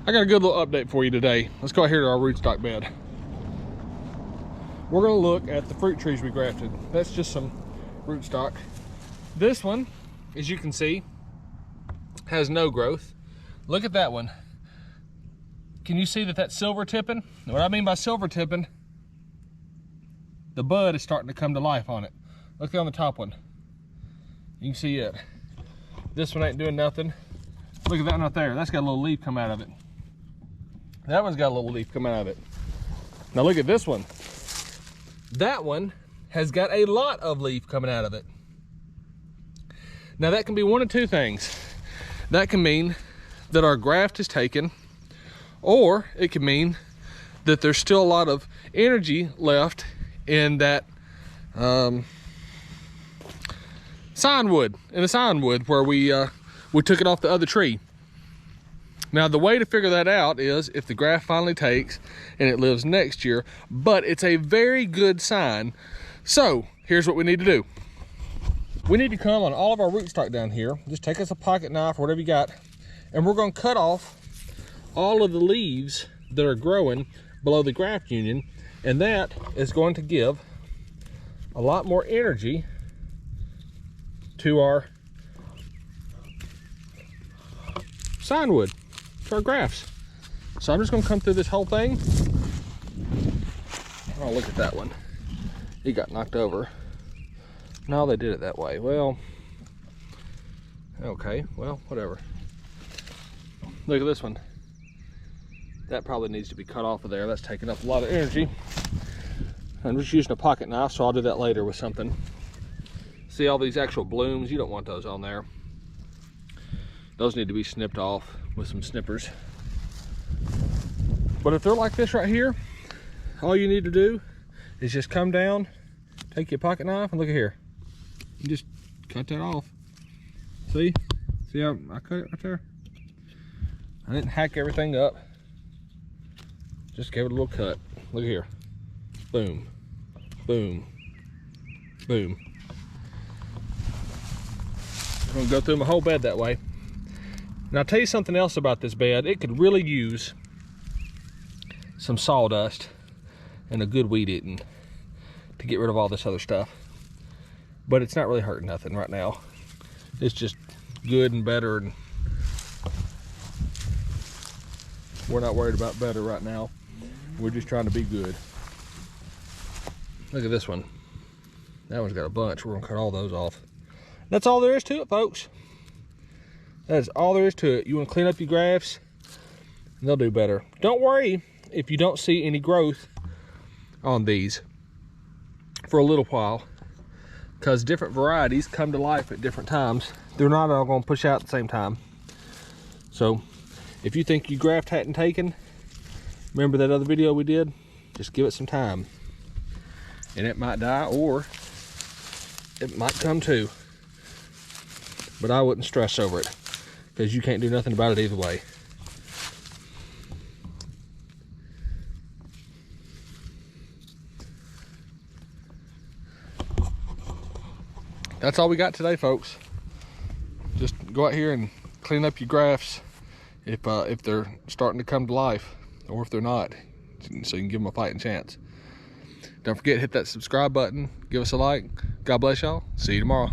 I got a good little update for you today. Let's go out here to our rootstock bed. We're gonna look at the fruit trees we grafted. That's just some rootstock. This one, as you can see, has no growth. Look at that one. Can you see that that's silver tipping? What I mean by silver tipping, the bud is starting to come to life on it. Look on the top one. You can see it. This one ain't doing nothing. Look at that one right there. That's got a little leaf come out of it. That one's got a little leaf come out of it. Now look at this one. That one has got a lot of leaf coming out of it. Now that can be one of two things. That can mean that our graft is taken, or it can mean that there's still a lot of energy left in that sign wood, where we took it off the other tree. Now the way to figure that out is if the graft finally takes and it lives next year, but it's a very good sign. So here's what we need to do. We need to come on all of our rootstock down here. Just take us a pocket knife or whatever you got, and we're gonna cut off all of the leaves that are growing below the graft union, and that is going to give a lot more energy to our sign wood, to our grafts. So I'm just gonna come through this whole thing. Oh, look at that one. It got knocked over. No, they did it that way. Well, okay, well, whatever. Look at this one. That probably needs to be cut off of there. That's taking up a lot of energy. I'm just using a pocket knife, so I'll do that later with something. See all these actual blooms? You don't want those on there. Those need to be snipped off with some snippers. But if they're like this right here, all you need to do is just come down, take your pocket knife, and look at here. You just cut that off. See? See how I cut it right there? I didn't hack everything up. Just gave it a little cut. Look here. Boom. Boom. Boom. I'm gonna go through my whole bed that way. Now I'll tell you something else about this bed. It could really use some sawdust and a good weed eating to get rid of all this other stuff. But it's not really hurting nothing right now. It's just good and better, and we're not worried about better right now. We're just trying to be good. Look at this one. That one's got a bunch. We're gonna cut all those off. That's all there is to it, folks. That is all there is to it. You want to clean up your grafts, and they'll do better. Don't worry if you don't see any growth on these for a little while, because different varieties come to life at different times. They're not all going to push out at the same time. So if you think your graft hadn't taken, remember that other video we did? Just give it some time, and it might die, or it might come to. But I wouldn't stress over it, because you can't do nothing about it either way. That's all we got today, folks. Just go out here and clean up your grafts if they're starting to come to life, or if they're not, so you can give them a fighting chance. Don't forget, hit that subscribe button, give us a like. God bless y'all. See you tomorrow.